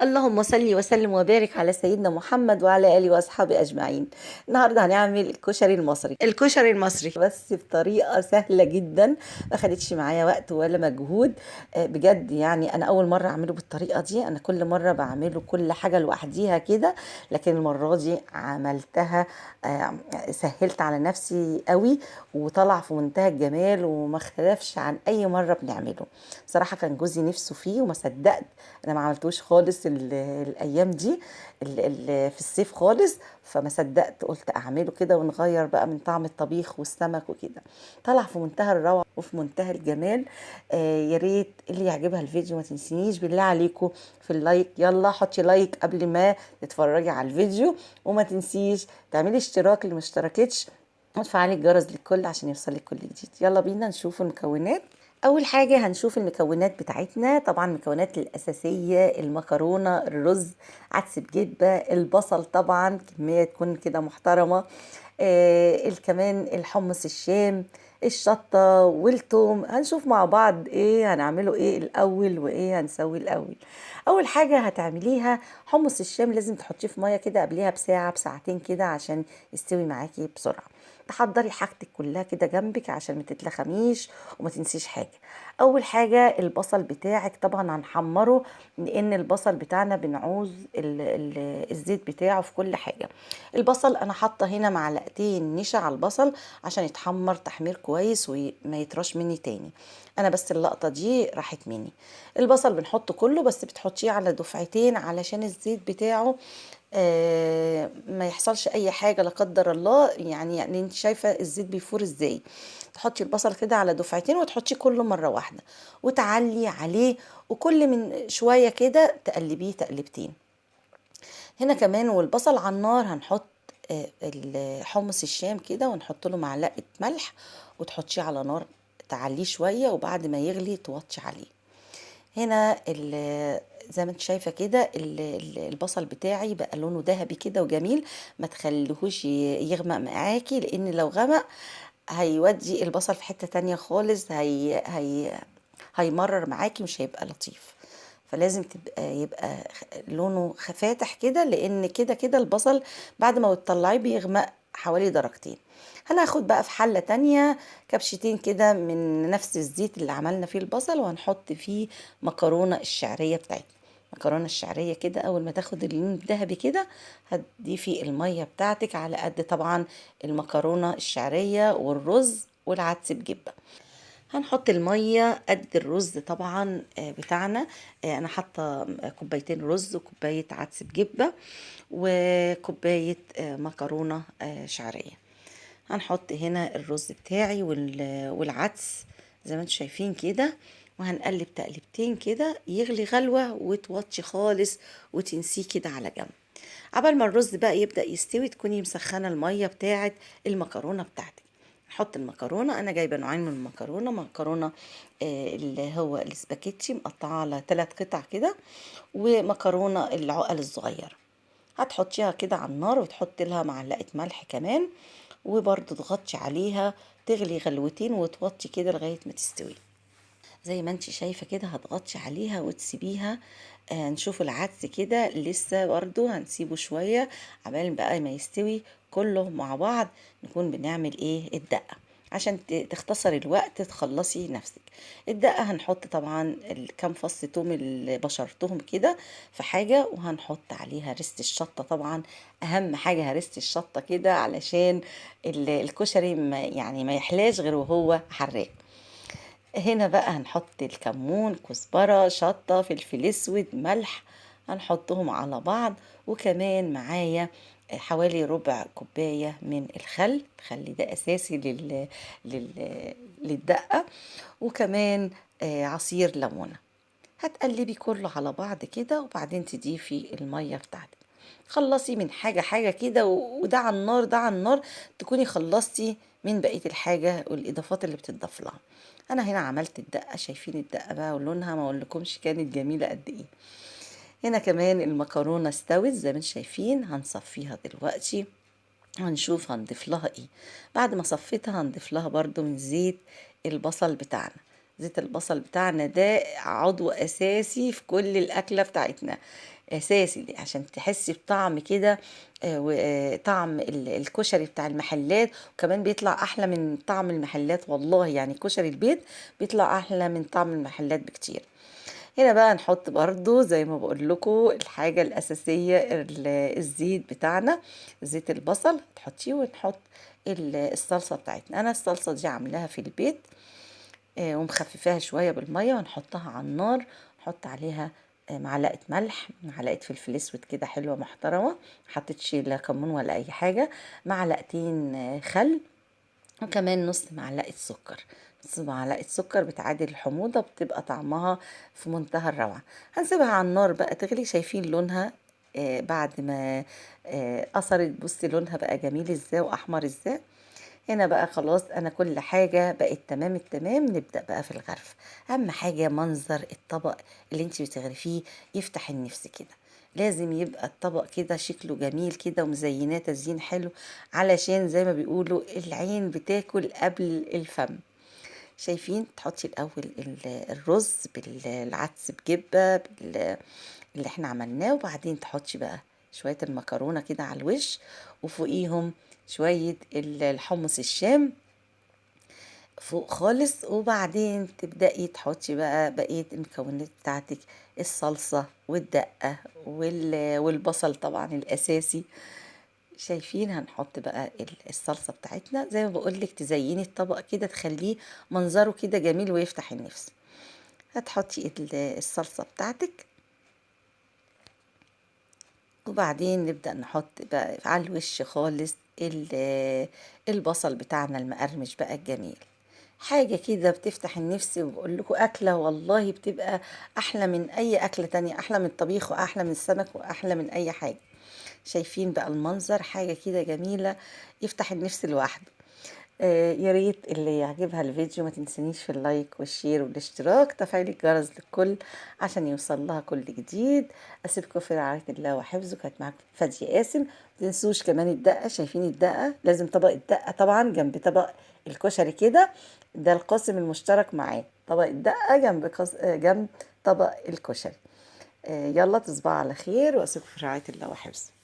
اللهم صل وسلم وبارك على سيدنا محمد وعلى آله وأصحابه أجمعين. النهارده هنعمل الكشري المصري. الكشري المصري بس بطريقة سهلة جدا، ما خدتش معايا وقت ولا مجهود. بجد يعني أنا أول مرة أعمله بالطريقة دي. أنا كل مرة بعمله كل حاجة لوحديها كده، لكن المرة دي عملتها. آه، سهلت على نفسي قوي وطلع في منتهى الجمال وما اختلفش عن أي مرة بنعمله. صراحة كان جوزي نفسه فيه وما صدقت. انا ما عملتوش خالص الايام دي، في الصيف خالص. فما صدقت قلت اعمله كده ونغير بقى من طعم الطبيخ والسمك وكده. طلع في منتهى الروعه وفي منتهى الجمال. يا ريت اللي يعجبها الفيديو ما تنسينيش بالله عليكم في اللايك. يلا حطي لايك قبل ما تتفرجي على الفيديو، وما تنسيش تعملي اشتراك اللي ما اشتركتش، وتفعلي الجرس للكل عشان يوصلك كل جديد. يلا بينا نشوف المكونات. اول حاجه هنشوف المكونات بتاعتنا. طبعا المكونات الاساسيه: المكرونه، الرز، عدس بجبه، البصل طبعا كميه تكون كده محترمه، كمان الحمص الشام، الشطه والثوم. هنشوف مع بعض ايه هنعمله ايه الاول وايه هنسوي الاول. اول حاجه هتعمليها حمص الشام، لازم تحطيه في ميه كده قبليها بساعه بساعتين كده عشان يستوي معاكي بسرعه. تحضري حاجتك كلها كده جنبك عشان ما تتلخميش وما تنسيش حاجه. اول حاجه البصل بتاعك طبعا هنحمره، لان البصل بتاعنا بنعوز الزيت بتاعه في كل حاجه. البصل انا حاطه هنا معلقتين نشا على البصل عشان يتحمر تحمير كويس وما يطرش مني تاني. انا بس اللقطه دي راحت مني. البصل بنحطه كله، بس بتحطيه على دفعتين علشان الزيت بتاعه ما يحصلش اي حاجه لا قدر الله. يعني انت شايفه الزيت بيفور ازاي. تحطي البصل كده على دفعتين وتحطيه كله مره واحده وتعلي عليه، وكل من شويه كده تقلبيه تقلبتين. هنا كمان والبصل على النار هنحط الحمص الشام كده ونحط له معلقه ملح، وتحطيه على نار تعليه شويه، وبعد ما يغلي توطي عليه. هنا زي ما انت شايفه كده البصل بتاعي بقى لونه ذهبي كده وجميل. ما تخليهوش يغمق معاكي، لان لو غمق هيودي البصل في حتة تانية خالص. هيمرر معاكي، مش هيبقى لطيف. فلازم يبقى لونه فاتح كده، لان كده كده البصل بعد ما بتطلعيه بيغمق حوالي درجتين. هناخد بقى في حلة تانية كبشتين كده من نفس الزيت اللي عملنا فيه البصل، وهنحط فيه مكرونة الشعرية بتاعتنا. مكرونة الشعرية كده أول ما تاخد اللون الذهبي كده هتضيفي المية بتاعتك على قد طبعا المكرونة الشعرية والرز والعدس بجبة. هنحط المية قد الرز طبعا بتاعنا. انا حاطة كوبايتين رز وكوباية عدس بجبة وكوباية مكرونة شعرية. هنحط هنا الرز بتاعي والعدس زي ما انتم شايفين كده، وهنقلب تقلبتين كده يغلي غلوة وتوطي خالص وتنسيه كده على جنب. عبال ما الرز بقى يبدأ يستوي تكوني مسخنة المية بتاعت المكرونة بتاعتك. نحط المكرونة. أنا جايبة نوعين من المكرونة: مكرونة اللي هو الاسباجيتي مقطعة على 3 قطع كده، ومكرونة العقل الصغيرة. هتحطيها كده على النار وتحطي لها معلقة ملح كمان، وبرضه تغطي عليها تغلي غلوتين وتوطي كده لغاية ما تستوي. زي ما انت شايفة كده هتغطي عليها وتسيبيها. نشوف العدس كده لسه برضو هنسيبه شوية عبال بقى ما يستوي كله مع بعض. نكون بنعمل ايه الدقة عشان تختصر الوقت تخلصي نفسك. الدقة هنحط طبعا كام فص توم اللي بشرتهم كده في حاجة، وهنحط عليها رست الشطة. طبعا اهم حاجة رست الشطة كده علشان الكشري يعني ما يحلاش غير وهو حراق. هنا بقى هنحط الكمون، كزبرة، شطة، فلفل اسود، ملح. هنحطهم على بعض، وكمان معايا حوالي ربع كوباية من الخل ده أساسي لل... للدقة. وكمان عصير ليمونة. هتقلبي كله على بعض كده، وبعدين تضيفي المية بتاعتك. خلصي من حاجة حاجة كده، وده على النار ده على النار، تكوني خلصتي من بقية الحاجة والإضافات اللي بتضاف لها. أنا هنا عملت الدقة، شايفين الدقة بقى ولونها ما أقولكمش كانت جميلة قد إيه. هنا كمان المكرونة استوت زي ما انتم شايفين. هنصفيها دلوقتي، هنشوف هنضيف لها ايه. بعد ما صفيتها هنضيف لها برضو من زيت البصل بتاعنا. زيت البصل بتاعنا ده عضو اساسي في كل الاكله بتاعتنا. اساسي عشان تحسي بطعم كده، وطعم الكشري بتاع المحلات، وكمان بيطلع احلى من طعم المحلات والله، يعني كشري البيت بيطلع احلى من طعم المحلات بكتير. هنا بقى نحط برضو زي ما بقول لكم الحاجة الأساسية الزيت بتاعنا، زيت البصل تحطيه، ونحط الصلصة بتاعتنا. أنا الصلصة دي عاملاها في البيت، ومخففاها شوية بالمية، ونحطها على النار، نحط عليها معلقة ملح، معلقة فلفل اسود كده حلوة محترمة، محطتش لا كمون ولا أي حاجة، معلقتين خل، وكمان نص معلقة سكر. نص معلقة سكر بتعادل الحموضة، بتبقى طعمها في منتهى الروعة. هنسيبها على النار بقى تغلي. شايفين لونها بعد ما قصرت؟ بصي لونها بقى جميل ازاي واحمر ازاي. هنا بقى خلاص انا كل حاجة بقت تمام التمام. نبدأ بقى في الغرف. اهم حاجة منظر الطبق اللي انت بتغرفيه يفتح النفس كده. لازم يبقى الطبق كده شكله جميل كده، ومزيناه تزيين حلو، علشان زي ما بيقولوا العين بتاكل قبل الفم. شايفين؟ تحطي الاول الرز بالعدس بجبة اللي احنا عملناه، وبعدين تحطي بقى شوية المكرونة كده على الوش، وفوقيهم شوية الحمص الشام فوق خالص، وبعدين تبدأي تحطي بقى بقية المكونات بتاعتك، الصلصة والدقة والبصل طبعا الأساسي. شايفين؟ هنحط بقى الصلصة بتاعتنا زي ما بقولك، تزيني الطبق كده، تخليه منظره كده جميل ويفتح النفس. هتحطي الصلصة بتاعتك، وبعدين نبدأ نحط بقى على الوش خالص البصل بتاعنا المقرمش بقى الجميل. حاجة كده بتفتح النفس، وبقول لكم أكلة والله بتبقى أحلى من أي أكلة تانية، أحلى من الطبيخ وأحلى من السمك وأحلى من أي حاجة. شايفين بقى المنظر؟ حاجة كده جميلة يفتح النفس لوحده. يا ريت اللي يعجبها الفيديو ما تنسنيش في اللايك والشير والاشتراك، تفعيل الجرس للكل عشان يوصل لها كل جديد. اسيبكم في رعاية الله وحفظه. كانت معاكم فادية قاسم. ما تنسوش كمان الدقة. شايفين الدقة؟ لازم طبق الدقة طبعا جنب طبق الكشري كده، ده القاسم المشترك معاه، طبق الدقة جنب طبق الكشري. يلا تصبحوا على خير، واسيبكم في رعاية الله وحفظه.